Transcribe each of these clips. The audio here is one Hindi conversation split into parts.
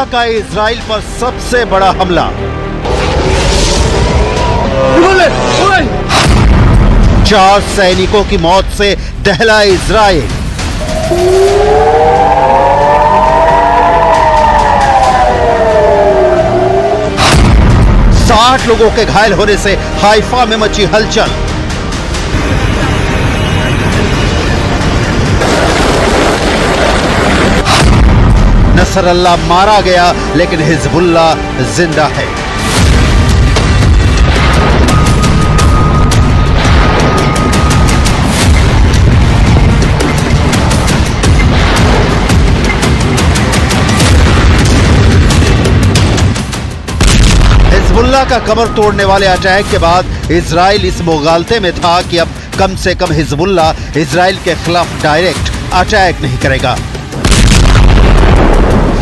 हिजबुल्लाह का इजराइल पर सबसे बड़ा हमला। 4 सैनिकों की मौत से दहला इजराइल। साठ लोगों के घायल होने से हाइफा में मची हलचल। नसरल्लाह मारा गया लेकिन हिजबुल्लाह जिंदा है। हिजबुल्लाह का कमर तोड़ने वाले अटैक के बाद इजराइल इस मुगालते में था कि अब कम से कम हिजबुल्लाह इजराइल के खिलाफ डायरेक्ट अटैक नहीं करेगा।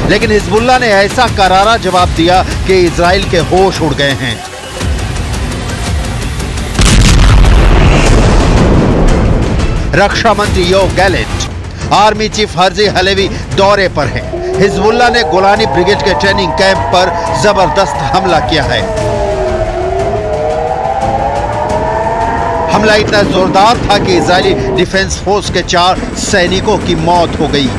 लेकिन हिजबुल्लाह ने ऐसा करारा जवाब दिया कि इजराइल के होश उड़ गए हैं। रक्षा मंत्री Yoav Gallant, army chief Herzi Halevi दौरे पर हैं। हिजबुल्लाह ने गोलानी ब्रिगेड के ट्रेनिंग कैंप पर जबरदस्त हमला किया है। हमला इतना जोरदार था कि इजरायली डिफेंस फोर्स के 4 सैनिकों की मौत हो गई।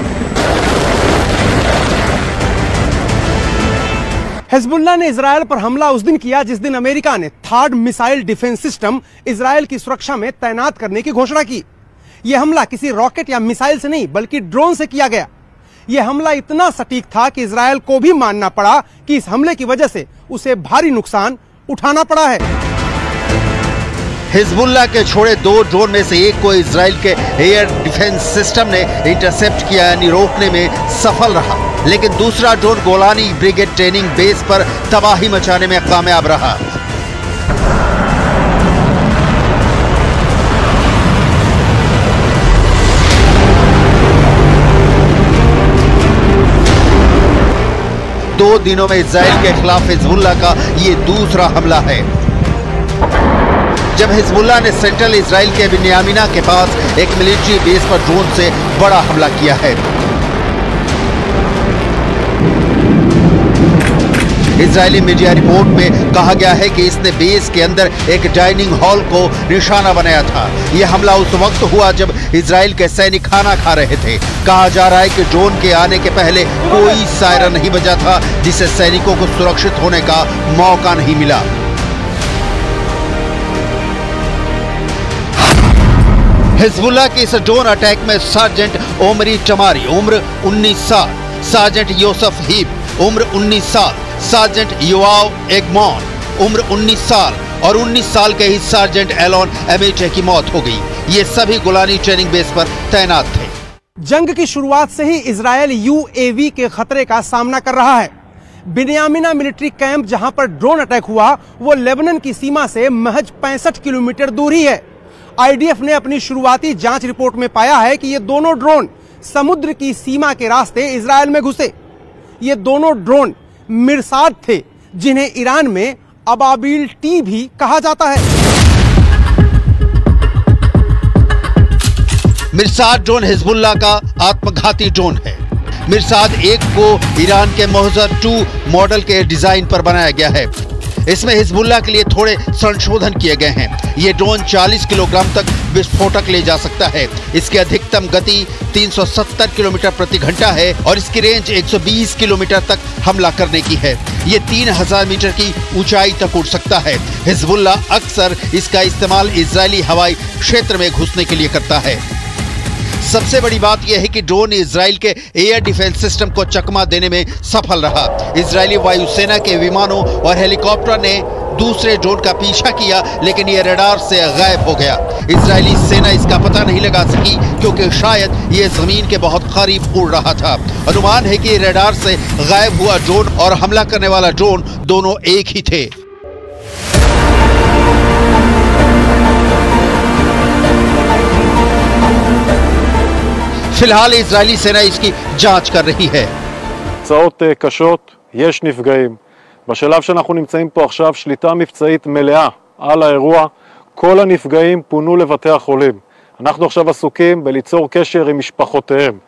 हिजबुल्लाह ने इजराइल पर हमला उस दिन किया जिस दिन अमेरिका ने third missile defence system Israel की सुरक्षा में तैनात करने की घोषणा की। यह हमला किसी रॉकेट या मिसाइल से नहीं बल्कि ड्रोन से किया गया। यह हमला इतना सटीक था कि इजराइल को भी मानना पड़ा कि इस हमले की वजह से उसे भारी नुकसान उठाना पड़ा है। हिजबुल्लाह के छोड़े 2 ड्रोन में से एक को इजराइल के एयर डिफेंस सिस्टम ने इंटरसेप्ट किया यानी रोकने में सफल रहा, लेकिन दूसरा drone Golani brigade training base पर तबाही मचाने में कामयाब रहा। दो दिनों में इजराइल के खिलाफ हिजबुल्लाह का ये दूसरा हमला है। जब हिजबुल्लाह ने सेंट्रल इजराइल के बिन्यामिना के पास एक मिलिट्री बेस पर ड्रोन से बड़ा हमला किया है। इजरायली मीडिया रिपोर्ट में कहा गया है कि इसने बेस के अंदर एक डाइनिंग हॉल को निशाना बनाया था। यह हमला उस वक्त हुआ जब इजराइल के सैनिक खाना खा रहे थे। कहा जा रहा है कि ड्रोन के आने के पहले कोई सायरन नहीं बजा था, जिससे सैनिकों को सुरक्षित होने का मौका नहीं मिला। हिजबुल्लाह के इस ड्रोन अटैक में सार्जेंट ओमरी टमारी उम्र 19 साल, सार्जेंट योसेफ हीप उम्र 19 साल, सार्जेंट योआव एगमॉन उम्र 19 साल और 19 साल के ही सार्जेंट एलोन एमेटे की मौत हो गई। ये सभी गोलानी ट्रेनिंग बेस पर तैनात थे। जंग की शुरुआत से ही इजरायल यूएवी के खतरे का सामना कर रहा है। बिन्यामिना मिलिट्री कैंप जहां पर ड्रोन अटैक हुआ वो लेबनान की सीमा से महज 65 किलोमीटर दूर ही है। आईडीएफ ने अपनी शुरुआती जांच रिपोर्ट में पाया है कि ये दोनों ड्रोन समुद्र की सीमा के रास्ते इजरायल में घुसे। ये दोनों ड्रोन मिरसाद थे, जिन्हें ईरान में अबाबिल टी भी कहा जाता है। मिरसाद ड्रोन हिजबुल्लाह का आत्मघाती ड्रोन है। मिरसाद 1 को ईरान के मोहजर 2 मॉडल के डिजाइन पर बनाया गया है। इसमें हिजबुल्लाह के लिए थोड़े संशोधन किए गए हैं। ये ड्रोन 40 किलोग्राम तक विस्फोटक ले जा सकता है। इसकी अधिकतम गति 370 किलोमीटर प्रति घंटा है और इसकी रेंज 120 किलोमीटर तक हमला करने की है। ये 3000 मीटर की ऊंचाई तक उड़ सकता है। हिजबुल्लाह अक्सर इसका इस्तेमाल इजरायली हवाई क्षेत्र में घुसने के लिए करता है। सबसे बड़ी बात यह है कि ड्रोन इजराइल के एयर डिफेंस सिस्टम को चकमा देने में सफल रहा। इजरायली वायुसेना के विमानों और हेलीकॉप्टर ने दूसरे ड्रोन का पीछा किया, लेकिन यह रडार से गायब हो गया। इजरायली सेना इसका पता नहीं लगा सकी क्योंकि शायद यह जमीन के बहुत करीब उड़ रहा था। अनुमान है कि रडार से गायब हुआ ड्रोन और हमला करने वाला ड्रोन दोनों एक ही थे। फिलहाल इजरायली सेना इसकी जांच कर रही है। תוצאות קשות, יש נפגעים. בשלב שאנחנו נמצאים פה עכשיו שליטה מבצעית מלאה על האירוע. כל הנפגעים פונו לבתי החולים. אנחנו עכשיו עסוקים בליצור קשר עם משפחותיהם.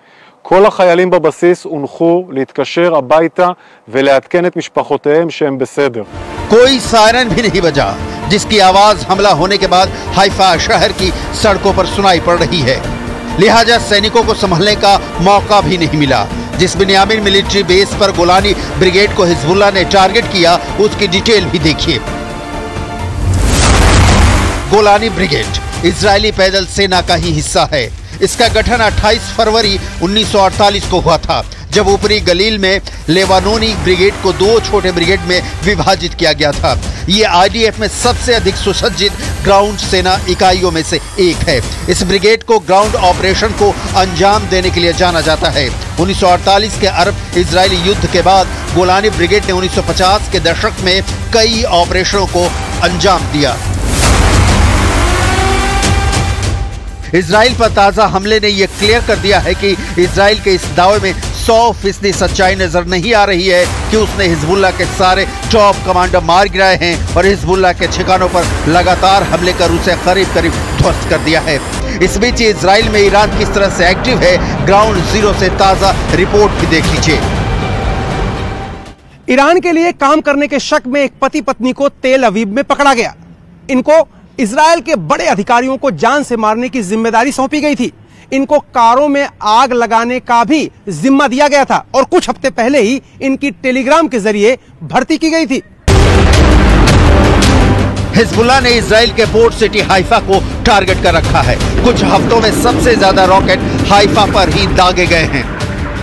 כל החיילים בבסיס הונחו להתקשר הביתה ולעדכן את משפחותיהם שהם בסדר. कोई सायरन भी नहीं बजा, जिसकी आवाज हमला होने के बाद हाइफा शहर की सड़कों पर सुनाई पड़ रही है। लिहाजा सैनिकों को संभलने का मौका भी नहीं मिला। जिस बिन्यामिन मिलिट्री बेस पर गोलानी ब्रिगेड को हिजबुल्लाह ने टारगेट किया, उसकी डिटेल भी देखिए। गोलानी ब्रिगेड इजरायली पैदल सेना का ही हिस्सा है। इसका गठन 28 फरवरी 1948 को हुआ था, जब ऊपरी गलील में लेबानोनी ब्रिगेड को 2 छोटे ब्रिगेड में विभाजित किया गया था। ये आईडीएफ में सबसे अधिक सुसज्जित ग्राउंड सेना इकाइयों में से एक है। इस ब्रिगेड को ग्राउंड ऑपरेशन को अंजाम देने के लिए जाना जाता है। 1948 के अरब इजरायली युद्ध के बाद गोलानी ब्रिगेड ने 1950 के दशक में कई ऑपरेशनों को अंजाम दिया। इजराइल पर ताजा हमले ने यह क्लियर कर दिया है कि इजराइल के इस दावे में 100% सच्चाई नजर नहीं आ रही है कि उसने हिजबुल्लाह के सारे टॉप कमांडर मार गिराए हैं और हिजबुल्लाह के ठिकानों पर लगातार हमले कर उसे करीब करीब ध्वस्त कर दिया है। इस बीच इजराइल में ईरान किस तरह से एक्टिव है, ग्राउंड जीरो से ताजा रिपोर्ट भी देख लीजिए। ईरान के लिए काम करने के शक में एक पति पत्नी को तेल अवीव में पकड़ा गया। इनको इजराइल के बड़े अधिकारियों को जान से मारने की जिम्मेदारी सौंपी गई थी। इनको कारों में आग लगाने का भी जिम्मा दिया गया था और कुछ हफ्ते पहले ही इनकी टेलीग्राम के जरिए भर्ती की गई थी। हिजबुल्लाह ने इजराइल के पोर्ट सिटी हाइफा को टारगेट कर रखा है। कुछ हफ्तों में सबसे ज्यादा रॉकेट हाइफा पर ही दागे गए हैं।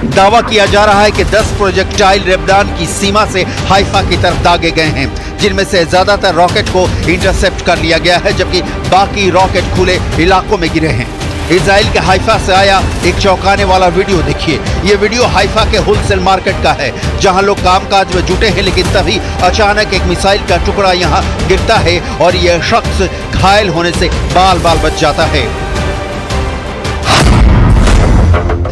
दावा किया जा रहा है कि 10 प्रोजेक्टाइल लेबनान की सीमा से हाइफा की तरफ दागे गए हैं, जिनमें से ज्यादातर रॉकेट को इंटरसेप्ट कर लिया गया है, जबकि बाकी रॉकेट खुले इलाकों में गिरे हैं। इजराइल के हाइफा से आया एक चौंकाने वाला वीडियो देखिए। ये वीडियो हाइफा के होलसेल मार्केट का है, जहां लोग कामकाज में जुटे हैं, लेकिन तभी अचानक एक मिसाइल का टुकड़ा यहां गिरता है और यह शख्स घायल होने से बाल बाल बच जाता है।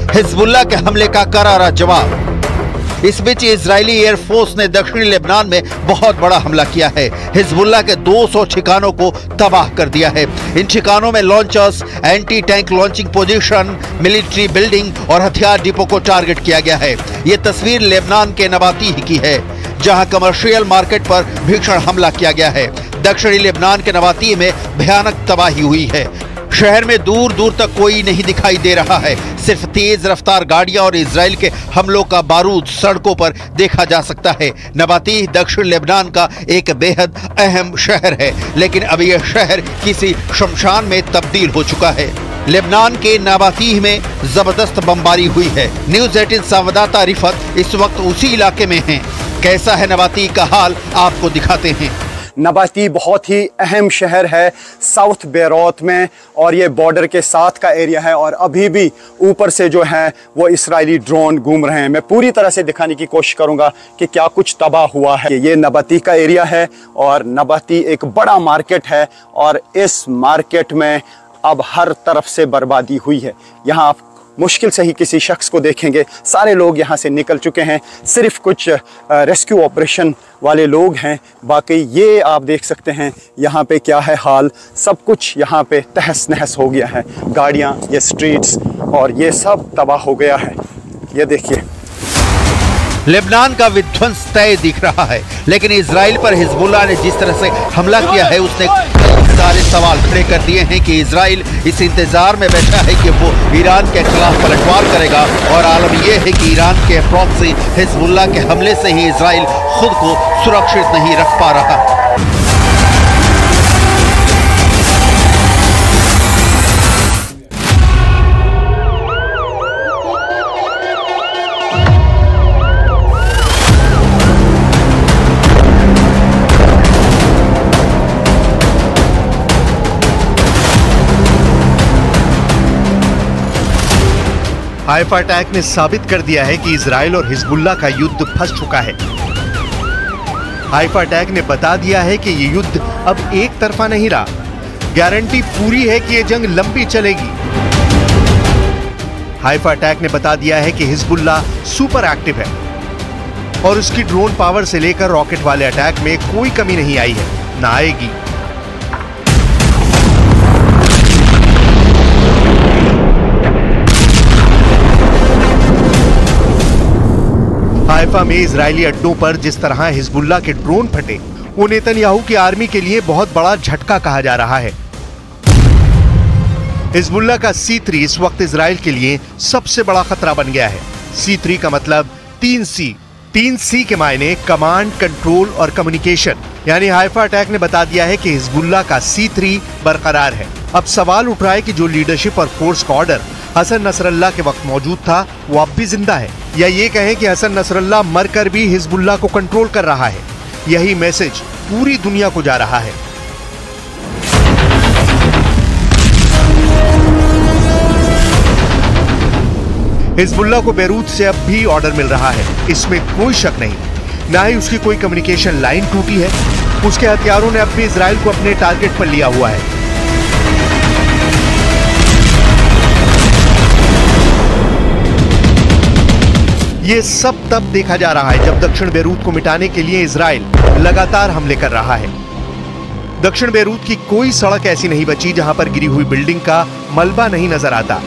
हिजबुल्लाह के हमले का करारा जवाब। इस बीच इजरायली एयरफोर्स ने दक्षिणी लेबनान में बहुत बड़ा हमला किया है। हिजबुल्लाह के 200 ठिकानों को तबाह कर दिया है। इन ठिकानों में launchers, anti tank launching position, military building और हथियार डिपो को टारगेट किया गया है। ये तस्वीर लेबनान के नबातीह की है, जहां कमर्शियल मार्केट पर भीषण हमला किया गया है। दक्षिणी लेबनान के नबातीह में भयानक तबाही हुई है। शहर में दूर दूर तक कोई नहीं दिखाई दे रहा है। सिर्फ तेज रफ्तार गाड़ियां और इजराइल के हमलों का बारूद सड़कों पर देखा जा सकता है। नबातीह दक्षिण लेबनान का एक बेहद अहम शहर है, लेकिन अब यह शहर किसी शमशान में तब्दील हो चुका है। लेबनान के नबातीह में जबरदस्त बमबारी हुई है। न्यूज़ 18 संवाददाता रिफत इस वक्त उसी इलाके में हैं। कैसा है नबातीह का हाल, आपको दिखाते हैं। नबातीह बहुत ही अहम शहर है साउथ बेरूत में, और ये बॉर्डर के साथ का एरिया है, और अभी भी ऊपर से जो है वो इजरायली ड्रोन घूम रहे हैं। मैं पूरी तरह से दिखाने की कोशिश करूंगा कि क्या कुछ तबाह हुआ है। ये नबातीह का एरिया है और नबातीह एक बड़ा मार्केट है, और इस मार्केट में अब हर तरफ से बर्बादी हुई है। यहाँ आप मुश्किल से ही किसी शख्स को देखेंगे। सारे लोग यहाँ से निकल चुके हैं, सिर्फ कुछ रेस्क्यू ऑपरेशन वाले लोग हैं। बाकी ये आप देख सकते हैं यहाँ पे क्या है हाल। सब कुछ यहाँ पे तहस नहस हो गया है। गाड़ियाँ, ये स्ट्रीट्स और ये सब तबाह हो गया है। ये देखिए, लेबनान का विध्वंस तय दिख रहा है, लेकिन इजराइल पर हिजबुल्लाह ने जिस तरह से हमला किया है, उसने सारे सवाल खड़े कर दिए हैं कि इजराइल इस इंतजार में बैठा है कि वो ईरान के खिलाफ पलटवार करेगा। और आलम यह है कि ईरान के प्रॉक्सी हिजबुल्लाह के हमले से ही इजराइल खुद को सुरक्षित नहीं रख पा रहा। हाइफा अटैक ने साबित कर दिया है कि इजराइल और हिजबुल्लाह का युद्ध फंस चुका है। हाइफा अटैक ने बता दिया है कि ये युद्ध अब एक तरफा नहीं रहा। गारंटी पूरी है कि ये जंग लंबी चलेगी। हाइफा अटैक ने बता दिया है कि हिजबुल्लाह सुपर एक्टिव है और उसकी ड्रोन पावर से लेकर रॉकेट वाले अटैक में कोई कमी नहीं आई है, ना आएगी। हाइफा में इजरायली अड्डों पर जिस तरह हिजबुल्लाह के ड्रोन फटे, वो नेतन्याहू की आर्मी के लिए बहुत बड़ा झटका कहा जा रहा है। हिजबुल्लाह का C3 इस वक्त इजराइल के लिए सबसे बड़ा खतरा बन गया है। C3 का मतलब 3C। 3C के मायने कमांड, कंट्रोल और कम्युनिकेशन। यानी हाइफा अटैक ने बता दिया है कि हिजबुल्लाह का C3 बरकरार है। अब सवाल उठ रहा है कि जो लीडरशिप और फोर्स का ऑर्डर हसन नसरल्लाह के वक्त मौजूद था, वो अब भी जिंदा है, या ये कहें कि हसन नसरल्लाह मरकर भी हिजबुल्लाह को कंट्रोल कर रहा है। यही मैसेज पूरी दुनिया को जा रहा है। हिजबुल्लाह को बैरूत से अब भी ऑर्डर मिल रहा है, इसमें कोई शक नहीं। ना ही उसकी कोई कम्युनिकेशन लाइन टूटी है। उसके हथियारों ने अब भी इजराइल को अपने टारगेट पर लिया हुआ है। ये सब तब देखा जा रहा है जब दक्षिण बैरूत को मिटाने के लिए इजराइल लगातार हमले कर रहा है। दक्षिण बैरूत की कोई सड़क ऐसी नहीं बची जहां पर गिरी हुई बिल्डिंग का मलबा नहीं नजर आता।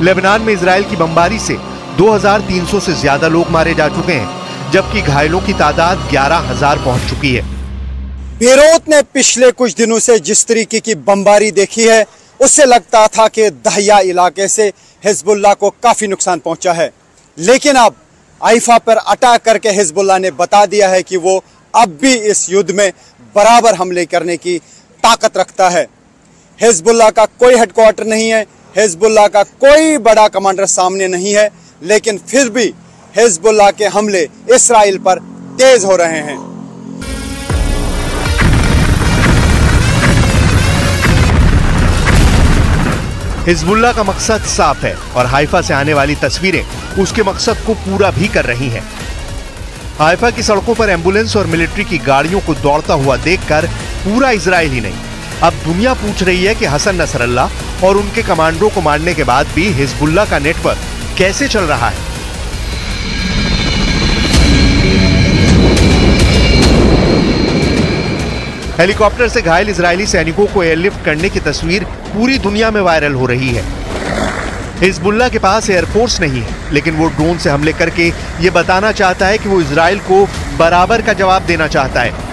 लेबनान में इजराइल की बमबारी से 2300 से ज्यादा लोग मारे जा चुके हैं, जबकि घायलों की तादाद 11,000 पहुंच चुकी है। बेरूत ने पिछले कुछ दिनों से जिस तरीके की बमबारी देखी है, उससे लगता था कि दहिया इलाके से हिजबुल्लाह को काफी नुकसान पहुंचा है। लेकिन अब हाइफा पर अटैक करके हिजबुल्लाह ने बता दिया है कि वो अब भी इस युद्ध में बराबर हमले करने की ताकत रखता है। हिजबुल्लाह का कोई हेडक्वार्टर नहीं है, हिजबुल्लाह का कोई बड़ा कमांडर सामने नहीं है, लेकिन फिर भी हिजबुल्लाह के हमले इस्राइल पर तेज हो रहे हैं। हिजबुल्लाह का मकसद साफ है और हाइफा से आने वाली तस्वीरें उसके मकसद को पूरा भी कर रही हैं। हाइफा की सड़कों पर एम्बुलेंस और मिलिट्री की गाड़ियों को दौड़ता हुआ देखकर पूरा इजराइल ही नहीं, अब दुनिया पूछ रही है कि हसन नसरल्लाह और उनके कमांडरों को मारने के बाद भी हिजबुल्लाह का नेटवर्क कैसे चल रहा है। हेलीकॉप्टर से घायल इजरायली सैनिकों को एयरलिफ्ट करने की तस्वीर पूरी दुनिया में वायरल हो रही है। हिजबुल्लाह के पास एयरफोर्स नहीं है, लेकिन वो ड्रोन से हमले करके ये बताना चाहता है कि वो इजराइल को बराबर का जवाब देना चाहता है।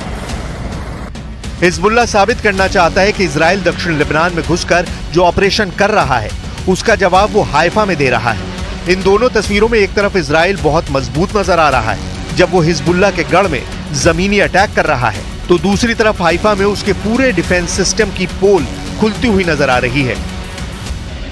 हिजबुल्लाह साबित करना चाहता है कि इजराइल दक्षिण लेबनान में घुसकर जो ऑपरेशन कर रहा है, उसका जवाब वो हाइफा में दे रहा है। इन दोनों तस्वीरों में एक तरफ इजराइल बहुत मजबूत नजर आ रहा है जब वो हिजबुल्लाह के गढ़ में जमीनी अटैक कर रहा है, तो दूसरी तरफ हाइफा में उसके पूरे डिफेंस सिस्टम की पोल खुलती हुई नजर आ रही है।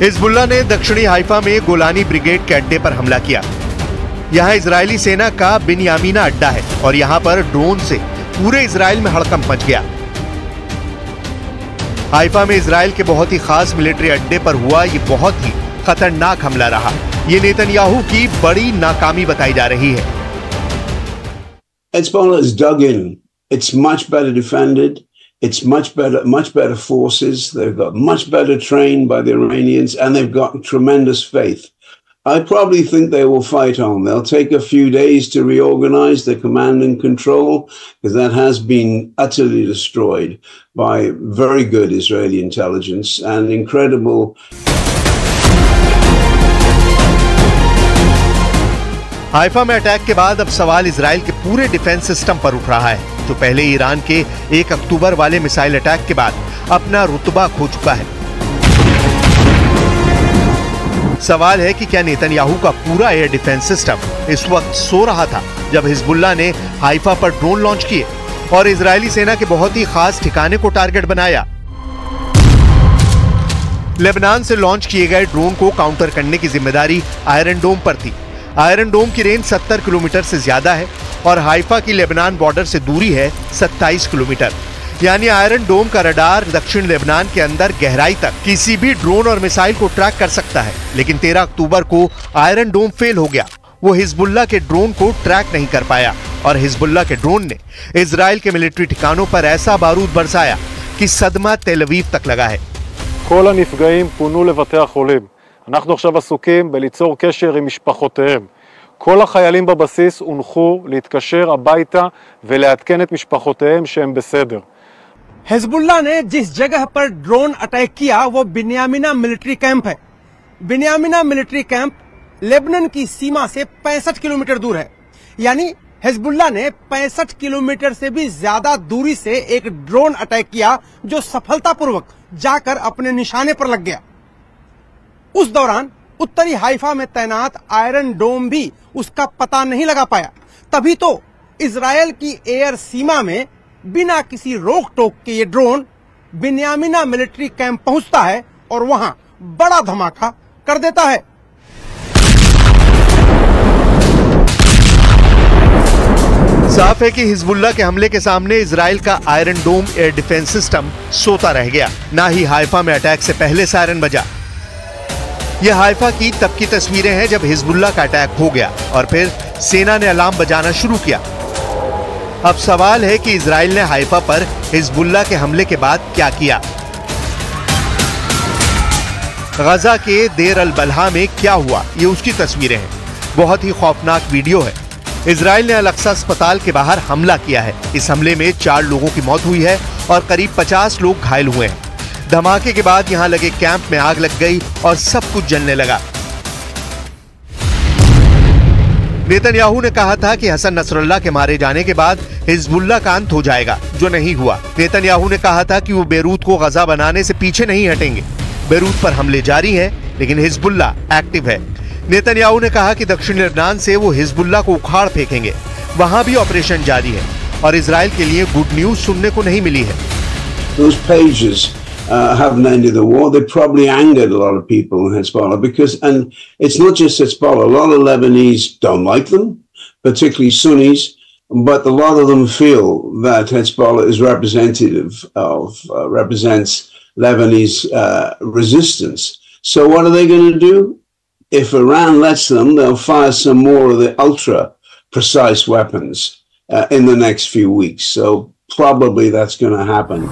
हिजबुल्लाह ने दक्षिणी हाइफा में गोलानी ब्रिगेड के अड्डे पर हमला किया। यहाँ इजरायली सेना का बिन्यामीना अड्डा है और यहाँ पर ड्रोन से पूरे इजराइल में हड़कंप मच गया। हाइफा में इजराइल के बहुत ही खास मिलिट्री अड्डे पर हुआ ये बहुत ही खतरनाक हमला रहा। ये नेतन्याहू की बड़ी नाकामी बताई जा रही है। Hezbollah is dug in. It's much better defended. It's much better forces. They've got much better trained by the Iranians, and they've got tremendous faith. I probably think they will fight on. They'll take a few days to reorganize the command and control, because that has been utterly destroyed by very good Israeli intelligence and incredible. Haifa में अटैक के बाद अब सवाल इजराइल के पूरे डिफेंस सिस्टम पर उठ रहा है, जो पहले ईरान के 1 अक्टूबर वाले मिसाइल अटैक के बाद अपना रुतबा खो चुका है। सवाल है कि क्या नेतन्याहू का पूरा एयर डिफेंस सिस्टम इस वक्त सो रहा था जब हिजबुल्लाह ने हाइफा पर ड्रोन लॉन्च किए और इजरायली सेना के बहुत ही खास ठिकाने को टारगेट बनाया। लेबनान से लॉन्च किए गए ड्रोन को काउंटर करने की जिम्मेदारी आयरन डोम पर थी। आयरन डोम की रेंज 70 किलोमीटर से ज्यादा है और हाइफा की लेबनान बॉर्डर से दूरी है 27 किलोमीटर। यानी आयरन डोम का रडार दक्षिण लेबनान के अंदर गहराई तक किसी भी ड्रोन और मिसाइल को ट्रैक कर सकता है। लेकिन 13 अक्टूबर को आयरन डोम फेल हो गया। वो हिजबुल्लाह के ड्रोन को ट्रैक नहीं कर पाया और हिजबुल्लाह के ड्रोन ने इजराइल के मिलिट्री ठिकानों पर ऐसा बारूद बरसाया कि सदमा तेल अवीव तक लगा है। כל הנפגעים פונו לבתי החולים. אנחנו עכשיו עסוקים בליצור קשר עם משפחותיהם. כל החיילים בבסיס הונחו להתקשר הביתה ולעדכן את משפחותיהם שהם בסדר. हिजबुल्लाह ने जिस जगह पर ड्रोन अटैक किया वो बिन्यामिना मिलिट्री कैंप है। बिन्यामिना मिलिट्री कैंप लेबनान की सीमा से 65 किलोमीटर दूर है। यानी हिजबुल्लाह ने 65 किलोमीटर से भी ज्यादा दूरी से एक ड्रोन अटैक किया जो सफलतापूर्वक जाकर अपने निशाने पर लग गया। उस दौरान उत्तरी हाइफा में तैनात आयरन डोम भी उसका पता नहीं लगा पाया। तभी तो इजरायल की एयर सीमा में बिना किसी रोक टोक के ये ड्रोन बिन्यामिना मिलिट्री कैंप पहुंचता है और वहां बड़ा धमाका कर देता है। साफ है कि हिजबुल्लाह के हमले के सामने इजराइल का आयरन डोम एयर डिफेंस सिस्टम सोता रह गया। ना ही हाइफा में अटैक से पहले सायरन बजा। यह हाइफा की तब की तस्वीरें हैं जब हिजबुल्लाह का अटैक हो गया और फिर सेना ने अलार्म बजाना शुरू किया। अब सवाल है कि इजराइल ने हाइफा पर हिजबुल्लाह के हमले के बाद क्या किया। गजा के देर अल बलहा में क्या हुआ, ये उसकी तस्वीरें हैं। बहुत ही खौफनाक वीडियो है। इजराइल ने अल अक्सा अस्पताल के बाहर हमला किया है। इस हमले में 4 लोगों की मौत हुई है और करीब 50 लोग घायल हुए हैं। धमाके के बाद यहां लगे कैंप में आग लग गई और सब कुछ जलने लगा। नेतन्याहू ने कहा था कि हसन नसरुल्लाह के मारे जाने के बाद हिजबुल्लाह का अंत हो जाएगा, जो नहीं हुआ। नेतन्याहू ने कहा था कि वो बेरूत को गजा बनाने से पीछे नहीं हटेंगे। बेरूत पर हमले जारी हैं, लेकिन हिजबुल्लाह एक्टिव है। नेतन्याहू ने कहा कि दक्षिण लेबनान से वो हिजबुल्लाह को उखाड़ फेंकेंगे। वहां भी ऑपरेशन जारी है और इजराइल के लिए गुड न्यूज सुनने को नहीं मिली है। Those pages haven't ended the war. They probably angered a lot of people in Hezbollah because, and it's not just Hezbollah, a lot of Lebanese don't like them, particularly Sunnis, but a lot of them feel that Hezbollah is representative of, represents Lebanese resistance. So what are they going to do? If Iran lets them, they'll fire some more of the ultra precise weapons in the next few weeks. So probably that's going to happen.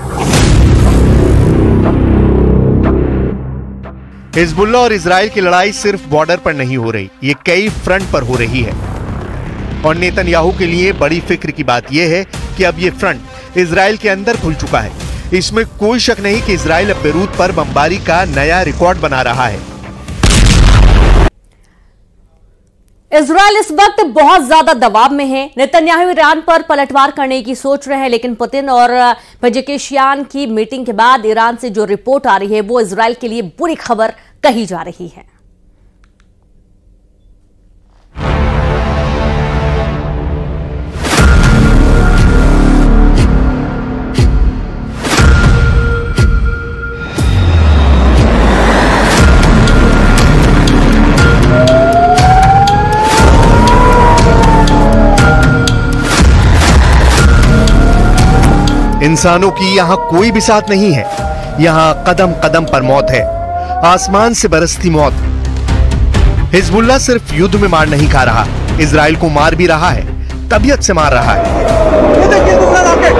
Hezbollah और इजराइल की लड़ाई सिर्फ बॉर्डर पर नहीं हो रही, ये कई फ्रंट पर हो रही है। और नेतन्याहू के लिए बड़ी फिक्र की बात यह है कि अब ये फ्रंट इजराइल के अंदर खुल चुका है। इसमें कोई शक नहीं कि इजराइल अब बेरूत पर बमबारी का नया रिकॉर्ड बना रहा है। इजराइल इस वक्त बहुत ज्यादा दबाव में है। नेतन्याहू ईरान पर पलटवार करने की सोच रहे हैं, लेकिन पुतिन और पेजेकिशियान की मीटिंग के बाद ईरान से जो रिपोर्ट आ रही है वो इजराइल के लिए बुरी खबर कही जा रही है। इंसानों की यहां कोई भी साथ नहीं है। यहां कदम कदम पर मौत है, आसमान से बरसती मौत। हिजबुल्लाह सिर्फ युद्ध में मार नहीं खा रहा, इजराइल को मार भी रहा है, तबीयत से मार रहा है। ये देखिए दूसरा रॉकेट,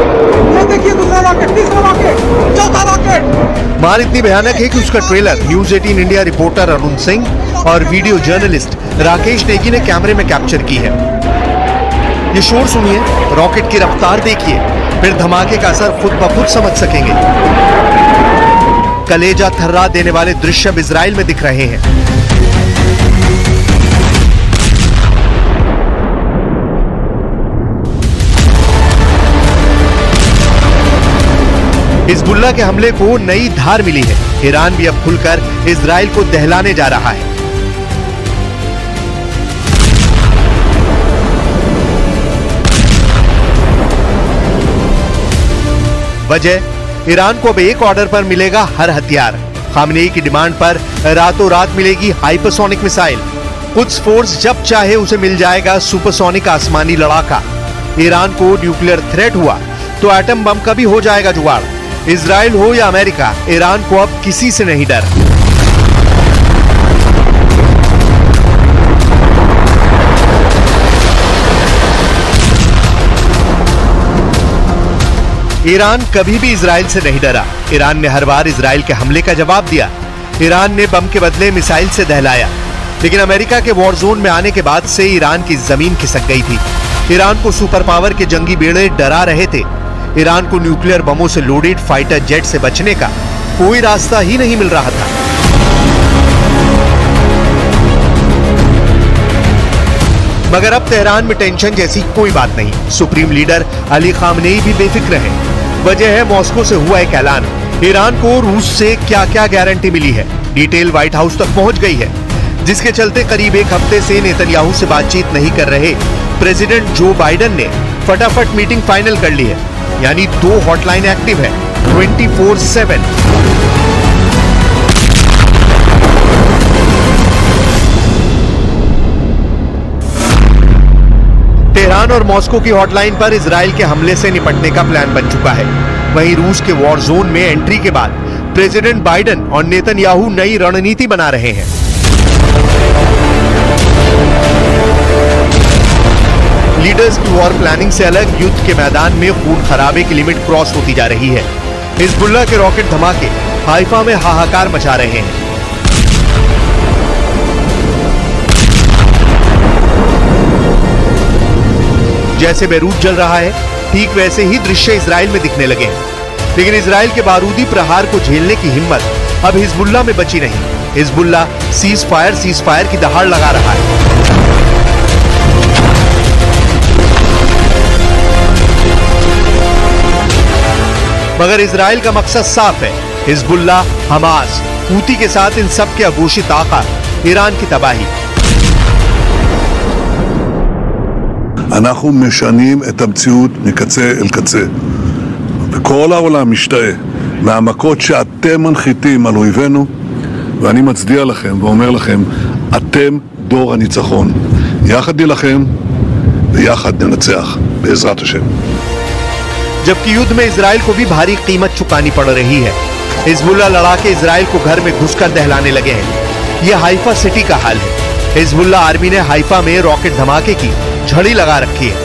ये देखिए दूसरा रॉकेट, तीसरा रॉकेट, चौथा रॉकेट। मार इतनी भयानक है कि उसका trailer news 18 India reporter Arun Singh और वीडियो जर्नलिस्ट राकेश नेगी ने कैमरे में कैप्चर की है। ये शोर सुनिए, रॉकेट की रफ्तार देखिए, फिर धमाके का असर खुद ब खुद समझ सकेंगे। कलेजा थर्रा देने वाले दृश्य अब इजराइल में दिख रहे हैं। हिजबुल्लाह के हमले को नई धार मिली है। ईरान भी अब खुलकर इजराइल को दहलाने जा रहा है। वजह, ईरान को अब एक ऑर्डर पर मिलेगा हर हथियार। खामनेई की डिमांड पर रातों रात मिलेगी हाइपरसोनिक मिसाइल। कुछ फोर्स जब चाहे उसे मिल जाएगा सुपरसोनिक आसमानी लड़ाका। ईरान को न्यूक्लियर थ्रेट हुआ तो एटम बम का भी हो जाएगा जुगाड़। इजराइल हो या अमेरिका, ईरान को अब किसी से नहीं डर। ईरान कभी भी इजराइल से नहीं डरा। ईरान ने हर बार इजराइल के हमले का जवाब दिया। ईरान ने बम के बदले मिसाइल से दहलाया, लेकिन अमेरिका के वॉर जोन में आने के बाद से ईरान की जमीन खिसक गई थी। ईरान को सुपर पावर के जंगी बेड़े डरा रहे थे। ईरान को न्यूक्लियर बमों से लोडेड फाइटर जेट से बचने का कोई रास्ता ही नहीं मिल रहा था। मगर अब तेहरान में टेंशन जैसी कोई बात नहीं। सुप्रीम लीडर अली खामनेई भी बेफिक्र है। वजह है मॉस्को से हुआ एक ऐलान। ईरान को रूस से क्या क्या गारंटी मिली है, डिटेल व्हाइट हाउस तक पहुंच गई है, जिसके चलते करीब एक हफ्ते से नेतन्याहू से बातचीत नहीं कर रहे प्रेसिडेंट जो बाइडेन ने फटाफट मीटिंग फाइनल कर ली है। यानी 2 हॉटलाइन एक्टिव है 24/7। तेहरान और मॉस्को की हॉटलाइन पर इजराइल के हमले से निपटने का प्लान बन चुका है। वहीं रूस के वॉर जोन में एंट्री के बाद प्रेसिडेंट बाइडेन और नेतन्याहू नई रणनीति बना रहे हैं। लीडर्स की वॉर प्लानिंग से अलग युद्ध के मैदान में खून खराबे की लिमिट क्रॉस होती जा रही है। हिजबुल्लाह के रॉकेट धमाके हाइफा में हाहाकार मचा रहे हैं। जैसे बेरूत जल रहा है, ठीक वैसे ही दृश्य इजराइल में दिखने लगे हैं। लेकिन इजराइल के बारूदी प्रहार को झेलने की हिम्मत अब हिजबुल्लाह में बची नहीं। हिजबुल्लाह सीज फायर की दहाड़ लगा रहा है। मगर इजराइल का मकसद साफ है। हिजबुल्लाह, हमास, हूती के साथ इन सब के अघोषित आका ईरान की तबाही। אנחנו משנים את המציאות מקצה אל קצה. וכל העולם משתאה מהמכות שאתם מנחיתים על אויבינו, ואני מצדיע לכם ואומר לכם, אתם דור הניצחון. יחד נילחם ויחד ננצח בעזרת השם. जबकि युद्ध में इजराइल को भी भारी कीमत चुकानी पड़ रही है। हिजबुल्लाह लड़ाके इजराइल को घर में घुसकर दहलाने लगे हैं। यह हाइफा सिटी का हाल है। हिजबुल्लाह आर्मी ने हाइफा में रॉकेट धमाके की झड़ी लगा रखी है।